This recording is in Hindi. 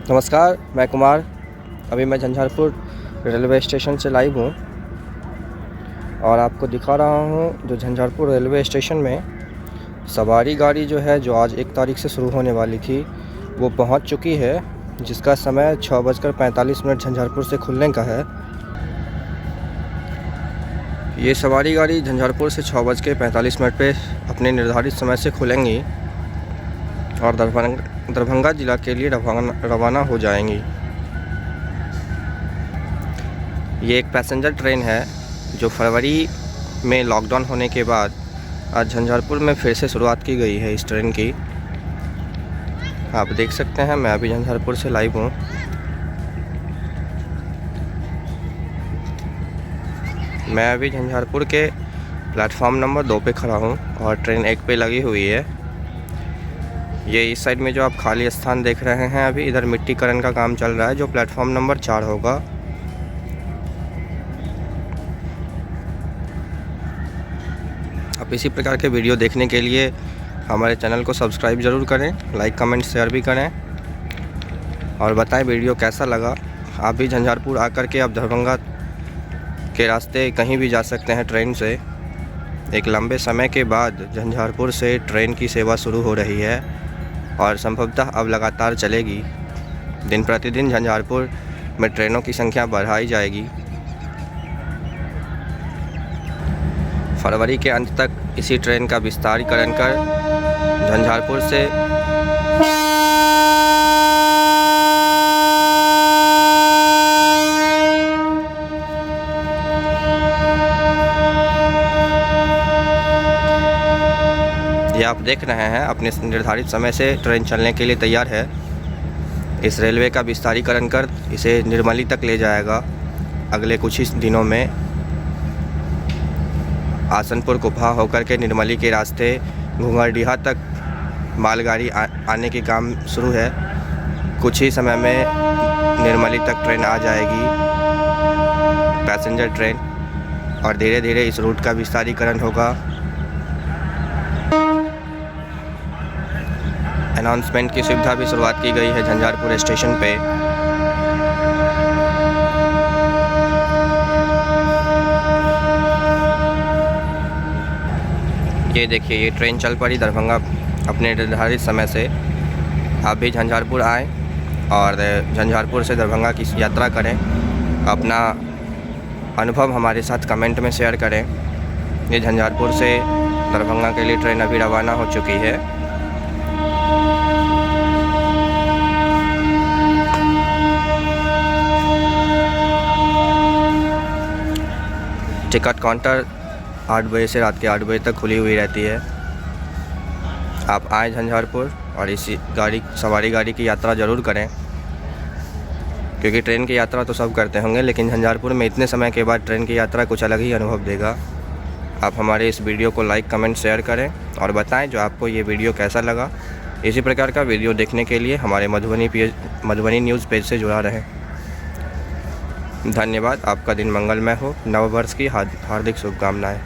नमस्कार, मैं कुमार। अभी मैं झंझारपुर रेलवे स्टेशन से लाइव हूँ और आपको दिखा रहा हूँ जो झंझारपुर रेलवे स्टेशन में सवारी गाड़ी जो है जो आज 1 तारीख से शुरू होने वाली थी वो पहुँच चुकी है, जिसका समय 6:45 झंझारपुर से खुलने का है। ये सवारी गाड़ी झंझारपुर से 6:45 पे अपने निर्धारित समय से खुलेंगी और दरभंगा ज़िला के लिए रवाना हो जाएंगी। ये एक पैसेंजर ट्रेन है जो फरवरी में लॉकडाउन होने के बाद आज झंझारपुर में फिर से शुरुआत की गई है इस ट्रेन की। आप देख सकते हैं, मैं अभी झंझारपुर से लाइव हूँ। मैं अभी झंझारपुर के प्लेटफॉर्म नंबर 2 पे खड़ा हूँ और ट्रेन 1 पे लगी हुई है। ये इस साइड में जो आप खाली स्थान देख रहे हैं, अभी इधर मिट्टीकरण का काम चल रहा है जो प्लेटफॉर्म नंबर 4 होगा। आप इसी प्रकार के वीडियो देखने के लिए हमारे चैनल को सब्सक्राइब ज़रूर करें, लाइक कमेंट शेयर भी करें और बताएं वीडियो कैसा लगा। आप भी झंझारपुर आकर के आप दरभंगा के रास्ते कहीं भी जा सकते हैं ट्रेन से। एक लंबे समय के बाद झंझारपुर से ट्रेन की सेवा शुरू हो रही है और संभवतः अब लगातार चलेगी। दिन प्रतिदिन झंझारपुर में ट्रेनों की संख्या बढ़ाई जाएगी। फरवरी के अंत तक इसी ट्रेन का विस्तारीकरण कर झंझारपुर से ये आप देख रहे हैं अपने निर्धारित समय से ट्रेन चलने के लिए तैयार है। इस रेलवे का विस्तारीकरण कर इसे निर्मली तक ले जाएगा अगले कुछ ही दिनों में। आसनपुर कुपहा होकर के निर्मली के रास्ते घुंघरडीहा तक मालगाड़ी आने के काम शुरू है। कुछ ही समय में निर्मली तक ट्रेन आ जाएगी, पैसेंजर ट्रेन, और धीरे धीरे इस रूट का विस्तारीकरण होगा। अनाउंसमेंट की सुविधा भी शुरुआत की गई है झंझारपुर स्टेशन पे। ये देखिए, ये ट्रेन चल पड़ी दरभंगा अपने निर्धारित समय से। आप भी झंझारपुर आएँ और झंझारपुर से दरभंगा की यात्रा करें। अपना अनुभव हमारे साथ कमेंट में शेयर करें। ये झंझारपुर से दरभंगा के लिए ट्रेन अभी रवाना हो चुकी है। टिकट काउंटर 8 बजे से रात के 8 बजे तक खुली हुई रहती है। आप आए झंझारपुर और इसी सवारी गाड़ी की यात्रा ज़रूर करें, क्योंकि ट्रेन की यात्रा तो सब करते होंगे, लेकिन झंझारपुर में इतने समय के बाद ट्रेन की यात्रा कुछ अलग ही अनुभव देगा। आप हमारे इस वीडियो को लाइक कमेंट शेयर करें और बताएं जो आपको ये वीडियो कैसा लगा। इसी प्रकार का वीडियो देखने के लिए हमारे मधुबनी न्यूज़ पेज से जुड़ा रहें। धन्यवाद। आपका दिन मंगलमय हो। नववर्ष की हार्दिक शुभकामनाएं।